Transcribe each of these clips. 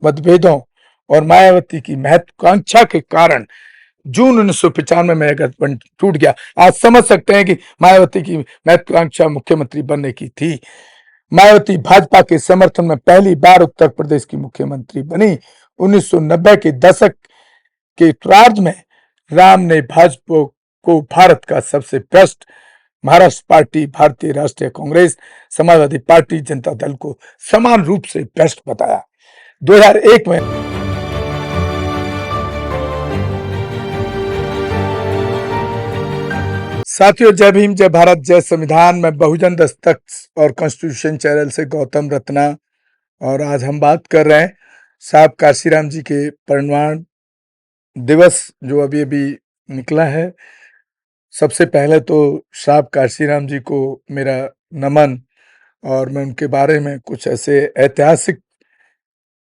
मतभेदों और मायावती की महत्वाकांक्षा के कारण जून 1995 में गठबंधन टूट गया। आज समझ सकते हैं कि मायावती की महत्वाकांक्षा मुख्यमंत्री बनने की थी। मायावती भाजपा के समर्थन में पहली बार उत्तर प्रदेश की मुख्यमंत्री बनी। 1990 के दशक के उत्तरार्ध में राम ने भाजपा को भारत का सबसे भ्रष्ट महाराष्ट्र पार्टी, भारतीय राष्ट्रीय कांग्रेस, समाजवादी पार्टी, जनता दल को समान रूप से भ्रष्ट बताया। 2001 में साथियों, जय भीम, जय भारत, जय संविधान। मैं बहुजन दस्तक और कॉन्स्टिट्यूशन चैनल से गौतम रत्ना, और आज हम बात कर रहे हैं साहब काशीराम जी के परिनिर्वाण दिवस जो अभी अभी निकला है। सबसे पहले तो साहब काशीराम जी को मेरा नमन, और मैं उनके बारे में कुछ ऐसे ऐतिहासिक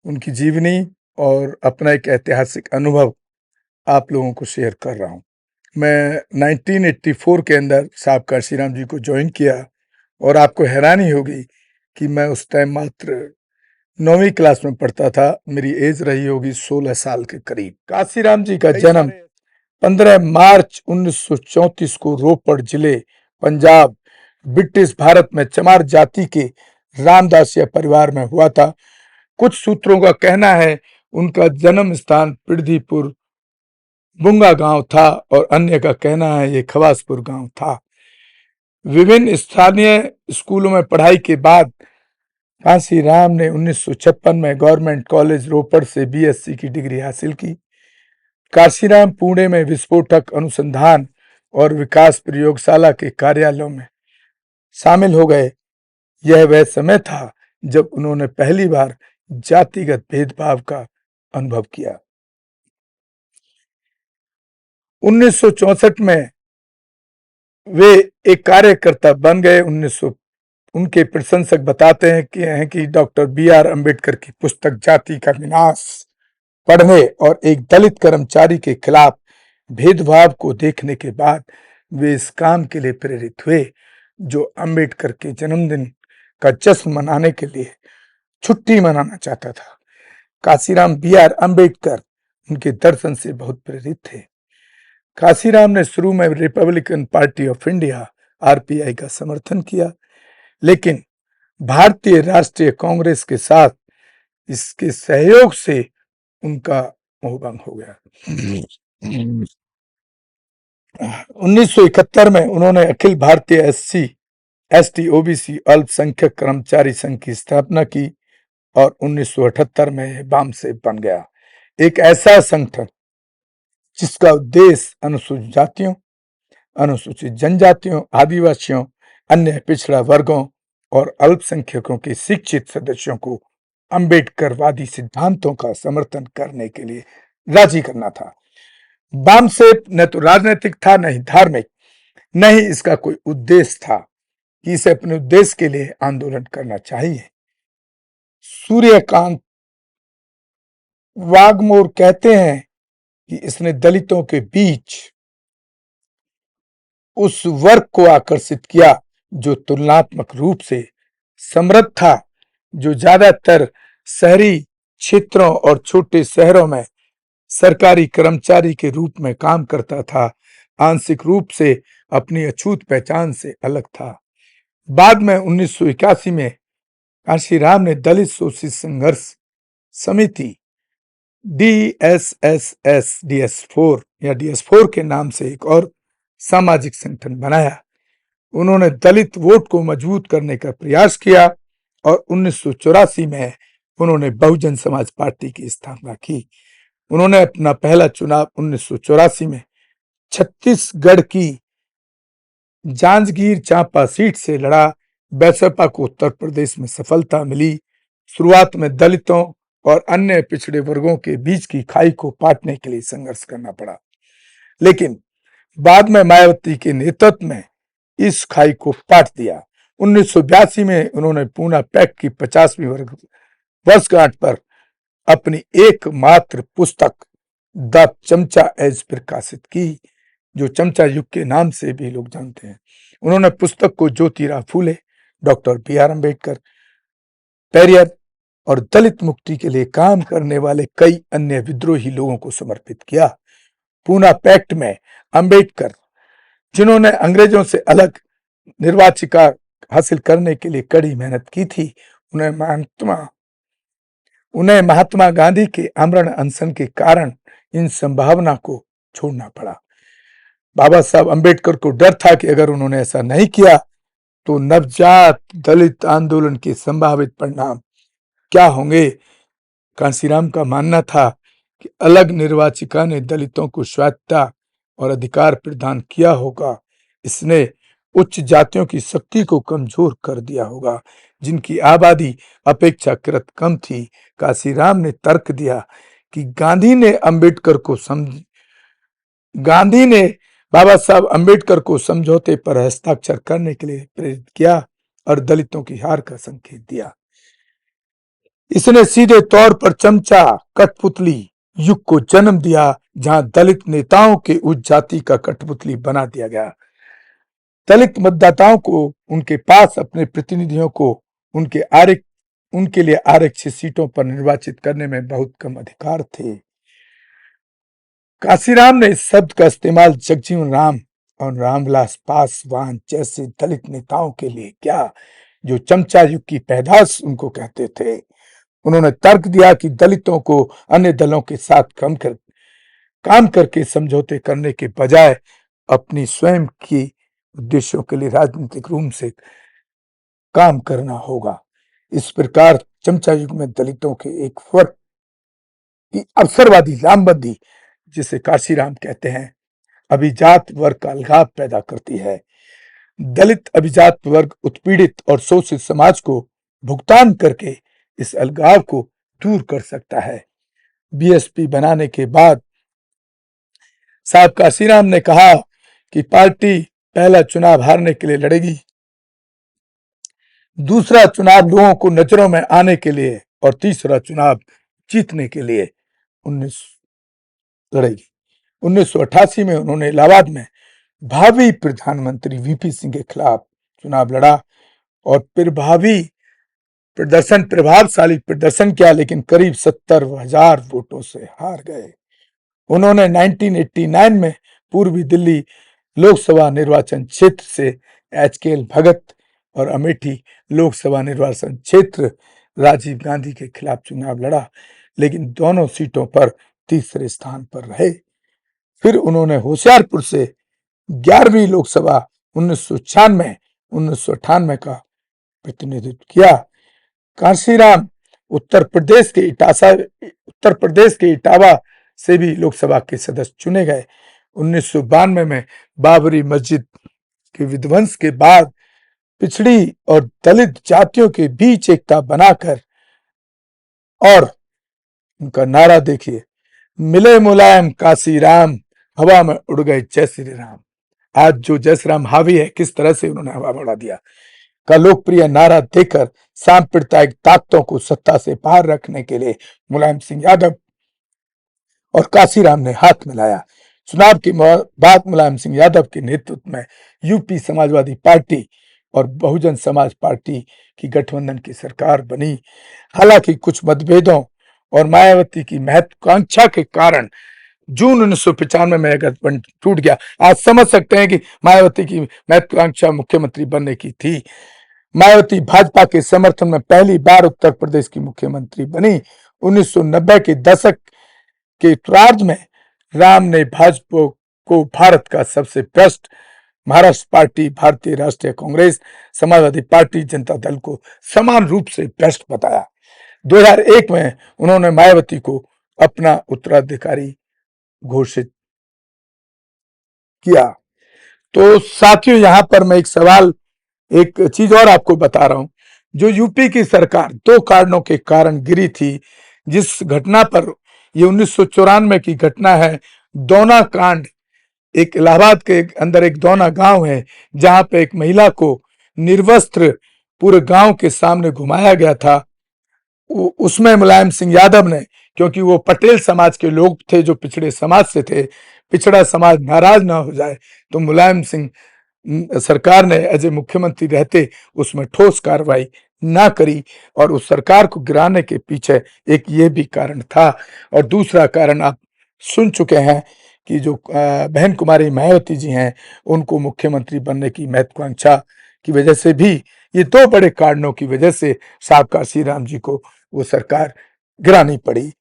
उनकी जीवनी और अपना एक ऐतिहासिक अनुभव आप लोगों को शेयर कर रहा हूँ। मैं 1984 के अंदर साहब काशीराम जी को ज्वाइन किया, और आपको हैरानी होगी कि मैं उस टाइम मात्र 9वीं क्लास में पढ़ता था। मेरी एज रही होगी 16 साल के करीब। काशीराम जी का जन्म 15 मार्च 1934 को रोपड़ जिले, पंजाब, ब्रिटिश भारत में चमार जाति के रामदासिया परिवार में हुआ था। कुछ सूत्रों का कहना है उनका जन्म स्थान पृथ्वीपुर बुंगा गांव था, और अन्य का कहना है ये खवासपुर गांव था। विभिन्न स्थानीय स्कूलों में पढ़ाई के बाद काशीराम ने 1956 में गवर्नमेंट कॉलेज रोपड़ से बीएससी की डिग्री हासिल की। काशीराम पुणे में विस्फोटक अनुसंधान और विकास प्रयोगशाला के कार्यालयों में शामिल हो गए। यह वह समय था जब उन्होंने पहली बार जातिगत भेदभाव का अनुभव किया। 1964 में वे एक कार्यकर्ता बन गए। उनके प्रशंसक बताते हैं कि डॉक्टर बी.आर. अम्बेडकर की पुस्तक जाति का विनाश पढ़ने और एक दलित कर्मचारी के खिलाफ भेदभाव को देखने के बाद वे इस काम के लिए प्रेरित हुए, जो अम्बेडकर के जन्मदिन का जश्न मनाने के लिए छुट्टी मनाना चाहता था। काशीराम बी.आर. अम्बेडकर उनके दर्शन से बहुत प्रेरित थे। काशीराम ने शुरू में Republican party of India RPI का समर्थन किया, लेकिन भारतीय राष्ट्रीय कांग्रेस के साथ इसके सहयोग से उनका मोहभंग हो गया। 1971 में उन्होंने अखिल भारतीय एसटी ओबीसी अल्पसंख्यक कर्मचारी संघ की स्थापना की, और 1978 में वामसेप बन गया, एक ऐसा संगठन जिसका उद्देश्य अनुसूचित जातियों, अनुसूचित जनजातियों, आदिवासियों, अन्य पिछड़ा वर्गों और अल्पसंख्यकों के शिक्षित सदस्यों को अम्बेडकरवादी सिद्धांतों का समर्थन करने के लिए राजी करना था। वामसेप न तो राजनीतिक था, न ही धार्मिक, न ही इसका कोई उद्देश्य था कि इसे अपने उद्देश्य के लिए आंदोलन करना चाहिए। सूर्यकांत वाग्मोर कहते हैं कि इसने दलितों के बीच उस वर्ग को आकर्षित किया जो तुलनात्मक रूप से समृद्ध था, जो ज्यादातर शहरी क्षेत्रों और छोटे शहरों में सरकारी कर्मचारी के रूप में काम करता था, आंशिक रूप से अपनी अछूत पहचान से अलग था। बाद में 1981 में काशीराम ने दलित शोषित संघर्ष समिति DSS-DS4 या DS4 के नाम से एक और सामाजिक संगठन बनाया। उन्होंने दलित वोट को मजबूत करने का प्रयास किया, और 1984 में उन्होंने बहुजन समाज पार्टी की स्थापना की। उन्होंने अपना पहला चुनाव 1984 में छत्तीसगढ़ की जांजगीर चांपा सीट से लड़ा। बसपा को उत्तर प्रदेश में सफलता मिली। शुरुआत में दलितों और अन्य पिछड़े वर्गों के बीच की खाई को पाटने के लिए संघर्ष करना पड़ा, लेकिन बाद में मायावती के नेतृत्व में इस खाई को पाट दिया। 1982 में उन्होंने पूना पैक्ट की 50वीं वर्षगांठ पर अपनी एकमात्र पुस्तक द चमचा एज प्रकाशित की, जो चमचा युग के नाम से भी लोग जानते हैं। उन्होंने पुस्तक को ज्योतिराव फूले, डॉक्टर बी.आर. अम्बेडकर, पेरियर और दलित मुक्ति के लिए काम करने वाले कई अन्य विद्रोही लोगों को समर्पित किया। पूना पैक्ट में अंबेडकर, जिन्होंने अंग्रेजों से अलग निर्वाचिका हासिल करने के लिए कड़ी मेहनत की थी, उन्हें महात्मा गांधी के आमरण अनशन के कारण इन संभावना को छोड़ना पड़ा। बाबा साहब अंबेडकर को डर था कि अगर उन्होंने ऐसा नहीं किया तो नवजात दलित आंदोलन के संभावित परिणाम क्या होंगे। कांशीराम का मानना था कि अलग निर्वाचिका ने दलितों को स्वायत्तता और अधिकार प्रदान किया होगा, इसने उच्च जातियों की शक्ति को कमजोर कर दिया होगा, जिनकी आबादी अपेक्षाकृत कम थी। कांशीराम ने तर्क दिया कि गांधी ने बाबा साहब अंबेडकर को समझौते पर हस्ताक्षर करने के लिए प्रेरित किया और दलितों की हार का संकेत दिया। इसने सीधे तौर पर चमचा कठपुतली युग को जन्म दिया, जहां दलित नेताओं के उच्च जाति का कठपुतली बना दिया गया। दलित मतदाताओं को उनके पास अपने प्रतिनिधियों को उनके लिए आरक्षित सीटों पर निर्वाचित करने में बहुत कम अधिकार थे। कांशीराम ने इस शब्द का इस्तेमाल जगजीवन राम और रामविलास पासवान जैसे दलित नेताओं के लिए किया, जो चमचा युग की पैदाश उनको कहते थे। उन्होंने तर्क दिया कि दलितों को अन्य दलों के साथ काम करके समझौते करने के बजाय अपनी स्वयं की उद्देश्यों के लिए राजनीतिक रूप से काम करना होगा। इस प्रकार चमचा युग में दलितों के एक वर्ग की अवसरवादी लामबंदी, जिसे कांशीराम कहते हैं, अभिजात वर्ग का अलगाव पैदा करती है। दलित अभिजात वर्ग उत्पीड़ित और शोषित समाज को भुगतान करके इस अलगाव को दूर कर सकता है। बीएसपी बनाने के बाद साहब कांशीराम ने कहा कि पार्टी पहला चुनाव हारने के लिए लड़ेगी, दूसरा चुनाव लोगों को नजरों में आने के लिए और तीसरा चुनाव जीतने के लिए लड़ेगी। 1988 में उन्होंने इलाहाबाद में भावी प्रधानमंत्री वीपी सिंह के खिलाफ चुनाव लड़ा और प्रभावशाली प्रदर्शन किया, लेकिन करीब 70,000 वोटों से हार गए। उन्होंने 1989 में पूर्वी दिल्ली लोकसभा निर्वाचन क्षेत्र से एचकेएल भगत और अमेठी लोकसभा निर्वाचन क्षेत्र राजीव गांधी के खिलाफ चुनाव लड़ा, लेकिन दोनों सीटों पर तीसरे स्थान पर रहे। फिर उन्होंने होशियारपुर से 11वीं लोकसभा 1998 का प्रतिनिधित्व किया। कांशीराम उत्तर प्रदेश के इटावा से भी लोकसभा के सदस्य चुने गए। 1992 में बाबरी मस्जिद के विध्वंस के बाद पिछड़ी और दलित जातियों के बीच एकता बनाकर, और उनका नारा देखिए, मिले मुलायम कांशीराम, हवा में उड़ गए जय श्री राम। आज जो जय श्री राम हावी है, किस तरह से उन्होंने हवा में उड़ा दिया, का लोकप्रिय नारा देकर सांप्रदायिक ताकतों को सत्ता से बाहर रखने के लिए मुलायम सिंह यादव और कांशीराम ने हाथ मिलाया। चुनाव के बाद मुलायम सिंह यादव के नेतृत्व में यूपी समाजवादी पार्टी और बहुजन समाज पार्टी की गठबंधन की सरकार बनी। हालांकि कुछ मतभेदों और मायावती की महत्वाकांक्षा के कारण जून 1995 में गठबंधन टूट गया। आज समझ सकते हैं कि मायावती की महत्वाकांक्षा मुख्यमंत्री बनने की थी। मायावती भाजपा के समर्थन में पहली बार उत्तर प्रदेश की मुख्यमंत्री बनी। 1990 के दशक के उत्तरार्ध में राम ने भाजपा को भारत का सबसे भ्रष्ट, महाराष्ट्र पार्टी, भारतीय राष्ट्रीय कांग्रेस, समाजवादी पार्टी, जनता दल को समान रूप से भ्रष्ट बताया। 2001 में उन्होंने मायावती को अपना उत्तराधिकारी घोषित किया। तो साथियों, यहां पर मैं एक चीज और आपको बता रहा हूं। जो यूपी की सरकार 2 कारणों के कारण गिरी थी, जिस घटना पर, ये 1994 की घटना है, दोना कांड। एक इलाहाबाद के अंदर एक दोना गांव है, जहां पे एक महिला को निर्वस्त्र पूरे गांव के सामने घुमाया गया था। उसमें मुलायम सिंह यादव ने, क्योंकि वो पटेल समाज के लोग थे जो पिछड़े समाज से थे, पिछड़ा समाज नाराज ना हो जाए, तो मुलायम सिंह सरकार ने एज ए मुख्यमंत्री रहते उसमें ठोस कार्रवाई ना करी और उस सरकार को गिराने के पीछे एक ये भी कारण था। और दूसरा कारण आप सुन चुके हैं कि जो बहन कुमारी मायावती जी हैं, उनको मुख्यमंत्री बनने की महत्वाकांक्षा की वजह से भी, ये 2 बड़े कारणों की वजह से साहब काशीराम जी को वो सरकार गिरानी पड़ी।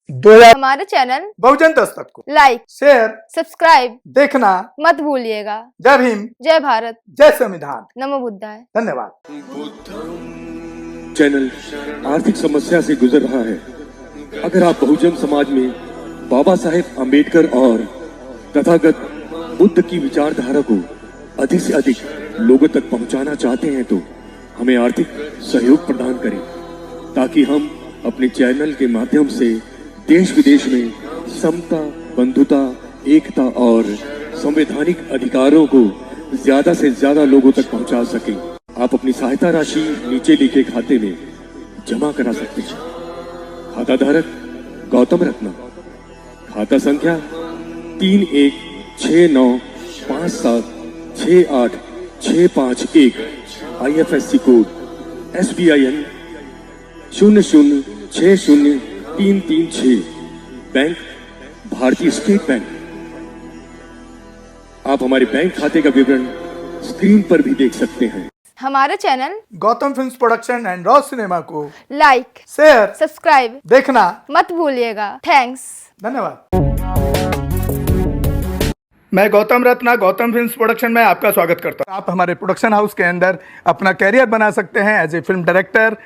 हमारे चैनल बहुजन दस्तक को लाइक, शेयर, सब्सक्राइब देखना मत भूलिएगा। जय भीम, जय भारत, जय संविधान, नमो बुद्धाय। धन्यवाद। चैनल आर्थिक समस्या से गुजर रहा है। अगर आप बहुजन समाज में बाबा साहेब अम्बेडकर और तथागत बुद्ध की विचारधारा को अधिक से अधिक लोगों तक पहुंचाना चाहते हैं तो हमें आर्थिक सहयोग प्रदान करें, ताकि हम अपने चैनल के माध्यम से देश विदेश में समता, बंधुता, एकता और संवैधानिक अधिकारों को ज्यादा से ज्यादा लोगों तक पहुंचा सकें। आप अपनी सहायता राशि नीचे लिखे खाते में जमा करा सकते हैं। खाता धारक गौतम रत्ना, खाता संख्या 316957686551, IFSC कोड SBIN 0060336, बैंक भारतीय स्टेट बैंक। आप हमारे बैंक खाते का विवरण स्क्रीन पर भी देख सकते हैं। हमारे channel Gautam films production and raw cinema को लाइक, शेयर, सब्सक्राइब देखना मत भूलिएगा। थैंक्स, धन्यवाद। मैं गौतम रत्ना गौतम फिल्म्स प्रोडक्शन में आपका स्वागत करता हूँ। आप हमारे प्रोडक्शन हाउस के अंदर अपना कैरियर बना सकते हैं as a film director,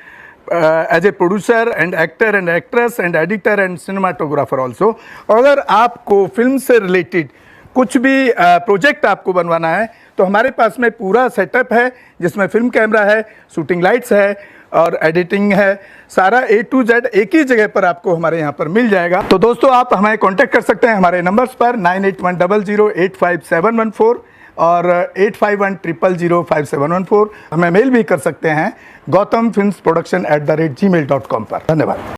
as a producer and actor and actress and editor and cinematographer also. और अगर आपको फिल्म से रिलेटेड कुछ भी प्रोजेक्ट आपको बनवाना है तो हमारे पास में पूरा सेटअप है, जिसमें फिल्म कैमरा है, शूटिंग लाइट्स है और एडिटिंग है। सारा A to Z एक ही जगह पर आपको हमारे यहाँ पर मिल जाएगा। तो दोस्तों, आप हमें कांटेक्ट कर सकते हैं हमारे नंबर्स पर 9810085714 और 8510005714। हमें मेल भी कर सकते हैं gautamfilmsproduction@gmail.com पर। धन्यवाद।